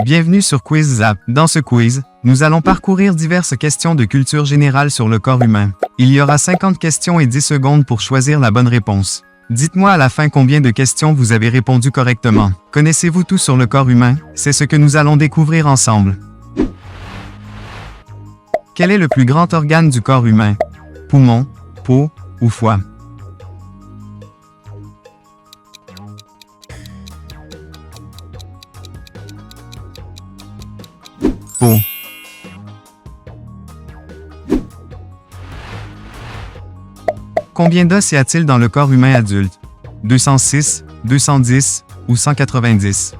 Bienvenue sur Quiz Zap. Dans ce quiz, nous allons parcourir diverses questions de culture générale sur le corps humain. Il y aura 50 questions et 10 secondes pour choisir la bonne réponse. Dites-moi à la fin combien de questions vous avez répondu correctement. Connaissez-vous tout sur le corps humain? C'est ce que nous allons découvrir ensemble. Quel est le plus grand organe du corps humain? Poumon, peau ou foie? Peau. Combien d'os y a-t-il dans le corps humain adulte? 206, 210 ou 190?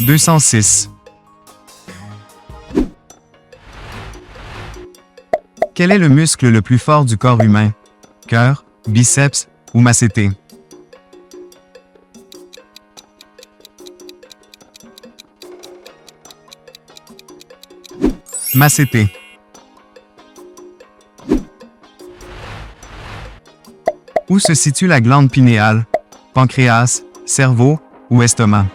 « 206. Quel est le muscle le plus fort du corps humain? Cœur, biceps ou massété? Massété. Où se situe la glande pinéale? Pancréas, cerveau ou estomac?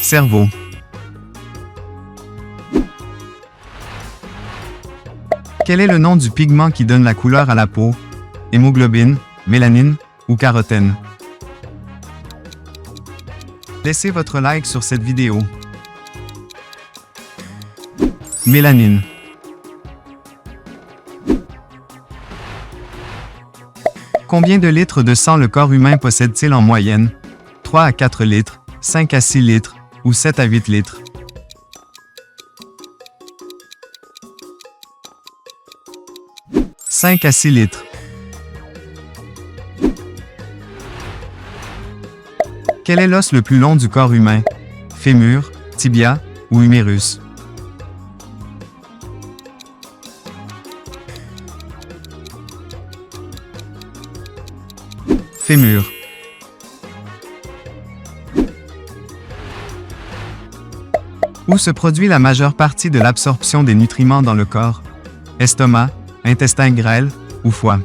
Cerveau. Quel est le nom du pigment qui donne la couleur à la peau? Hémoglobine, mélanine ou carotène? Laissez votre like sur cette vidéo. Mélanine. Combien de litres de sang le corps humain possède-t-il en moyenne? 3 à 4 litres, 5 à 6 litres ou 7 à 8 litres? « 5 à 6 litres. Quel est l'os le plus long du corps humain? Fémur, tibia ou humérus? Fémur. Où se produit la majeure partie de l'absorption des nutriments dans le corps? Estomac, intestin grêle ou foie?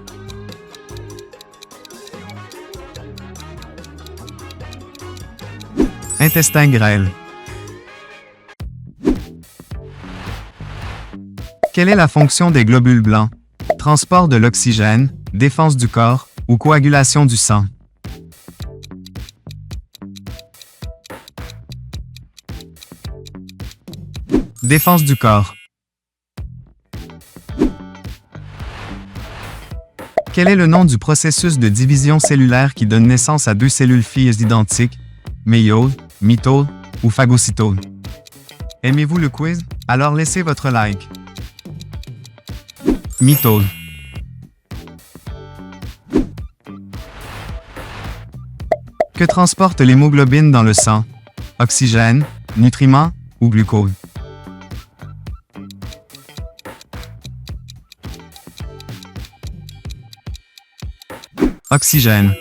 Intestin grêle. Quelle est la fonction des globules blancs? Transport de l'oxygène, défense du corps ou coagulation du sang? Défense du corps. Quel est le nom du processus de division cellulaire qui donne naissance à deux cellules filles identiques? Méiose, mitose ou phagocytose? Aimez-vous le quiz? Alors laissez votre like. Mitose. Que transporte l'hémoglobine dans le sang? Oxygène, nutriments ou glucose? Oxygène.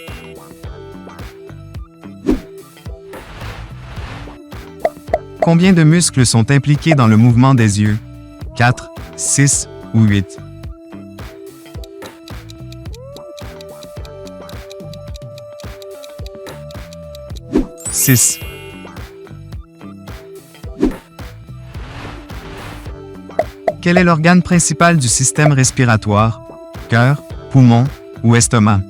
Combien de muscles sont impliqués dans le mouvement des yeux? 4, 6 ou 8? « 6. Quel est l'organe principal du système respiratoire? Cœur, poumon ou estomac?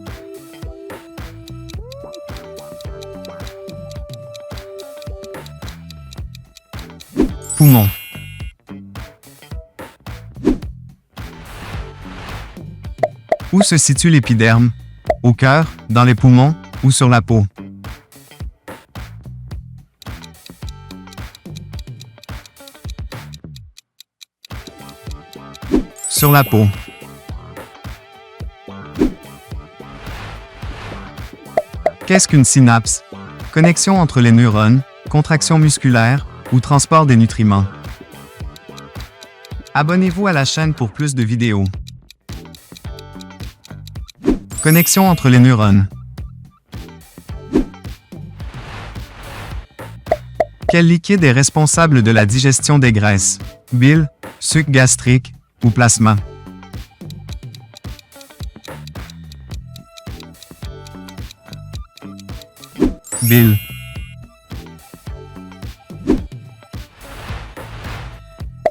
Poumon. Où se situe l'épiderme? Au cœur, dans les poumons ou sur la peau? Sur la peau. Qu'est-ce qu'une synapse? Connexion entre les neurones, contraction musculaire ou transport des nutriments. Abonnez-vous à la chaîne pour plus de vidéos. Connexion entre les neurones. Quel liquide est responsable de la digestion des graisses? Bile, suc gastrique ou plasma? Bile.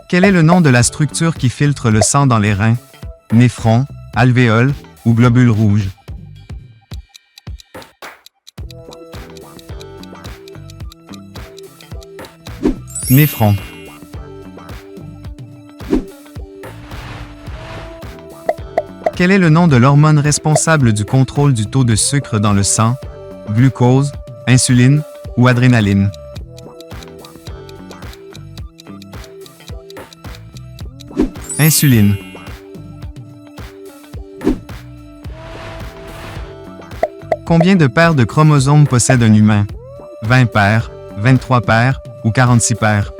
Quel est le nom de la structure qui filtre le sang dans les reins? Néphron, alvéole ou globule rouge? Néphron. Quel est le nom de l'hormone responsable du contrôle du taux de sucre dans le sang? Glucose, insuline ou adrénaline? Insuline. Combien de paires de chromosomes possède un humain? 20 paires, 23 paires ou 46 paires?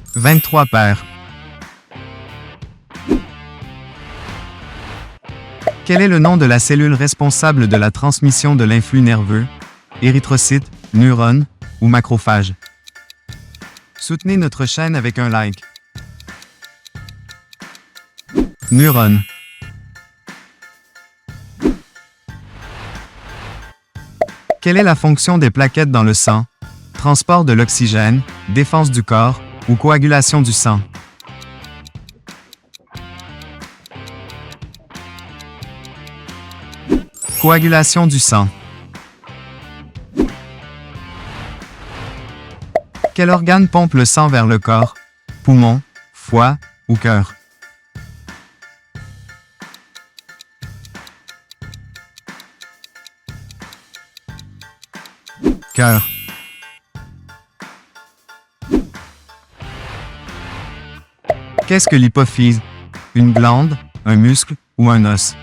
« 23 paires. Quel est le nom de la cellule responsable de la transmission de l'influx nerveux? Érythrocyte, neurone ou macrophage? Soutenez notre chaîne avec un like. Neurone. Quelle est la fonction des plaquettes dans le sang? Transport de l'oxygène, défense du corps ou coagulation du sang? Coagulation du sang. Quel organe pompe le sang vers le corps? Poumon, foie ou cœur? Cœur. Qu'est-ce que l'hypophyse? Une glande, un muscle ou un os?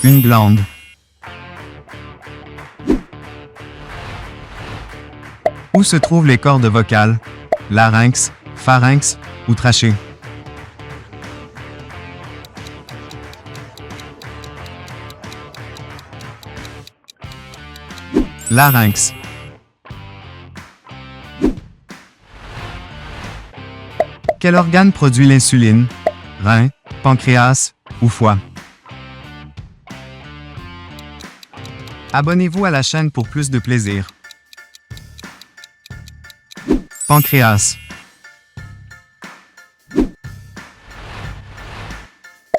Une glande. Où se trouvent les cordes vocales? Larynx, pharynx ou trachée? Larynx. Quel organe produit l'insuline? Rein, pancréas ou foie? Abonnez-vous à la chaîne pour plus de plaisir. Pancréas.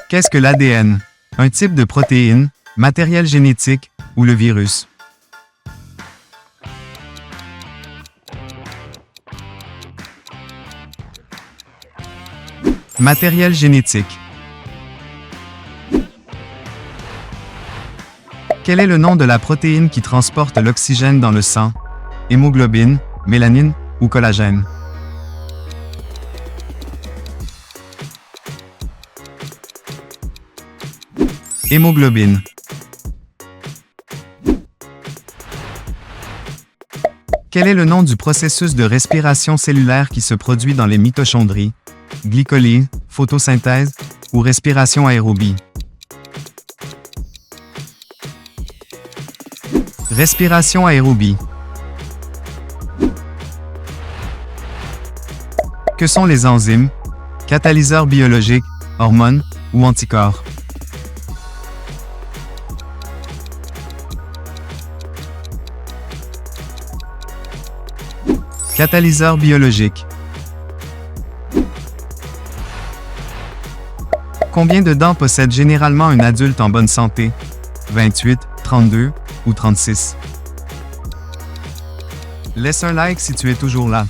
Qu'est-ce que l'ADN? Un type de protéine, matériel génétique ou le virus? Matériel génétique. Quel est le nom de la protéine qui transporte l'oxygène dans le sang? Hémoglobine, mélanine ou collagène? Hémoglobine. Quel est le nom du processus de respiration cellulaire qui se produit dans les mitochondries? Glycolyse, photosynthèse ou respiration aérobie? Respiration aérobie. Que sont les enzymes? Catalyseurs biologiques, hormones ou anticorps? Catalyseurs biologiques. Combien de dents possède généralement un adulte en bonne santé? 28, 32 ou 36? Laisse un like si tu es toujours là.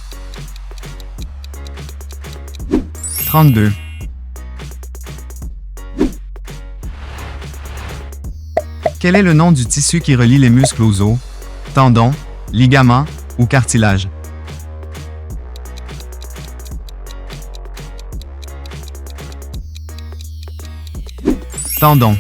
32. Quel est le nom du tissu qui relie les muscles aux os? Tendons, ligaments ou cartilage? Tendons.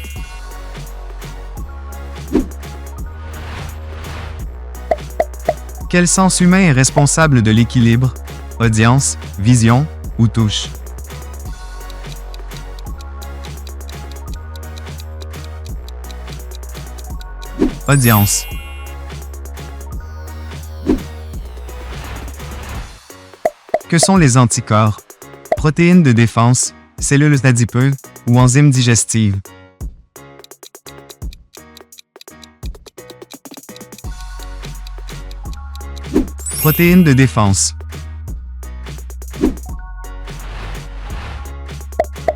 Quel sens humain est responsable de l'équilibre? audience, vision ou touche. Audience. Que sont les anticorps? Protéines de défense, cellules adipeuses ou enzymes digestives? Protéines de défense.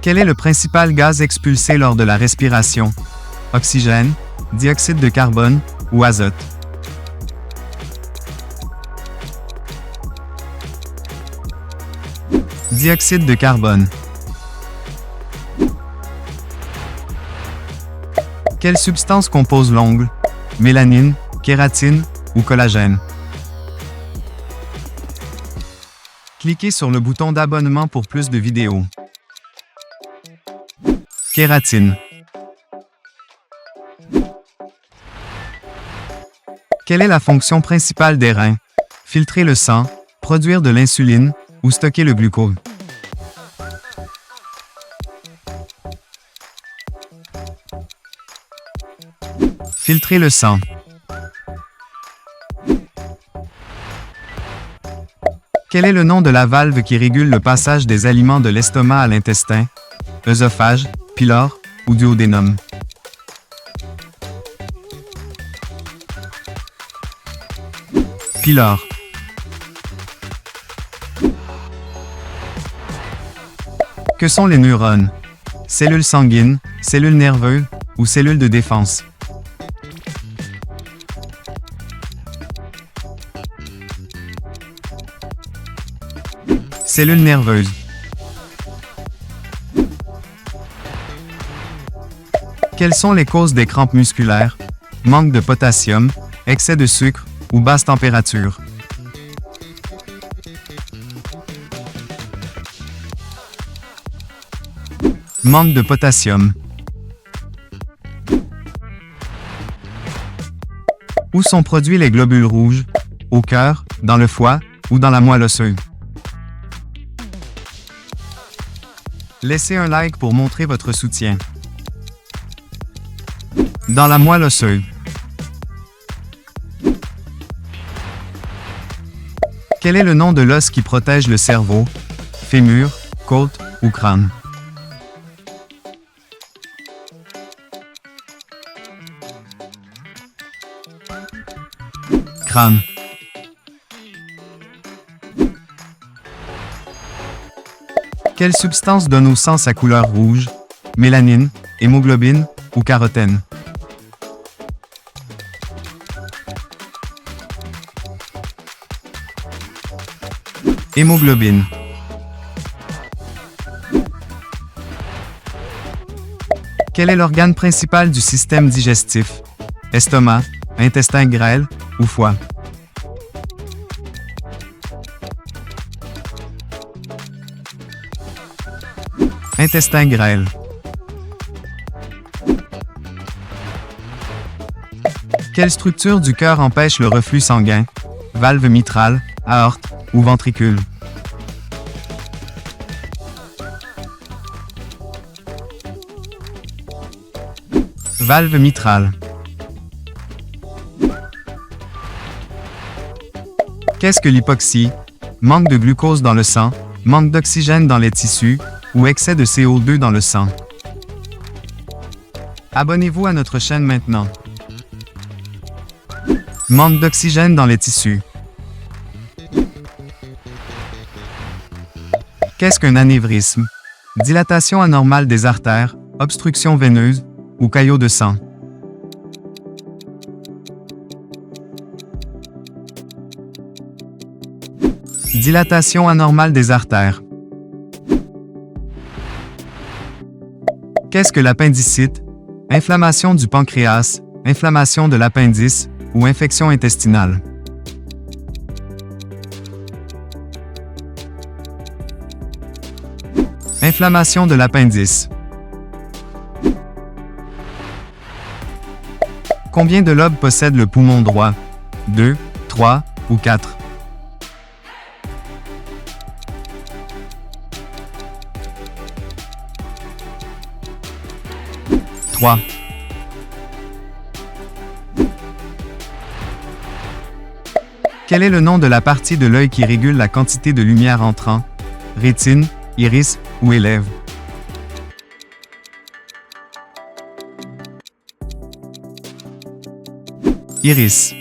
Quel est le principal gaz expulsé lors de la respiration? Oxygène, dioxyde de carbone ou azote? Dioxyde de carbone. Quelle substance compose l'ongle? Mélanine, kératine ou collagène? Cliquez sur le bouton d'abonnement pour plus de vidéos. Kératine. Quelle est la fonction principale des reins? Filtrer le sang, produire de l'insuline ou stocker le glucose? Filtrer le sang. Quel est le nom de la valve qui régule le passage des aliments de l'estomac à l'intestin? œsophage, pylore ou duodénum? Pylore. Que sont les neurones? Cellules sanguines, cellules nerveuses ou cellules de défense? Cellules nerveuses. Quelles sont les causes des crampes musculaires? Manque de potassium, excès de sucre ou basse température? Manque de potassium. Où sont produits les globules rouges? Au cœur, dans le foie ou dans la moelle osseuse? Laissez un like pour montrer votre soutien. Dans la moelle osseuse. Quel est le nom de l'os qui protège le cerveau? Fémur, côte ou crâne? Crâne. Quelle substance donne au sang sa couleur rouge? Mélanine, hémoglobine ou carotène? Hémoglobine. Quel est l'organe principal du système digestif? Estomac, intestin grêle ou foie? Intestin grêle. Quelle structure du cœur empêche le reflux sanguin? Valve mitrale, aorte ou ventricule? Valve mitrale. Qu'est-ce que l'hypoxie? Manque de glucose dans le sang, manque d'oxygène dans les tissus ou excès de CO2 dans le sang? Abonnez-vous à notre chaîne maintenant. Manque d'oxygène dans les tissus. Qu'est-ce qu'un anévrisme? Dilatation anormale des artères, obstruction veineuse ou caillot de sang? Dilatation anormale des artères. Qu'est-ce que l'appendicite? Inflammation du pancréas, inflammation de l'appendice ou infection intestinale? Inflammation de l'appendice. Combien de lobes possède le poumon droit? 2, 3 ou 4? 3. Quel est le nom de la partie de l'œil qui régule la quantité de lumière entrant? Rétine, iris ou élève? Iris.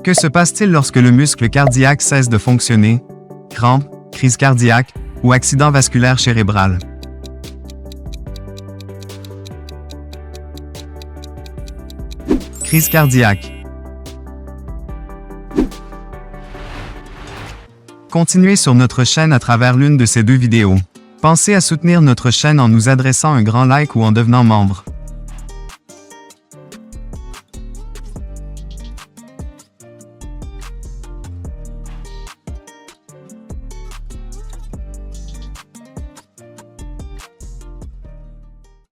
Que se passe-t-il lorsque le muscle cardiaque cesse de fonctionner? Crampe, crise cardiaque ou accident vasculaire cérébral? Crise cardiaque. Continuez sur notre chaîne à travers l'une de ces deux vidéos. Pensez à soutenir notre chaîne en nous adressant un grand like ou en devenant membre.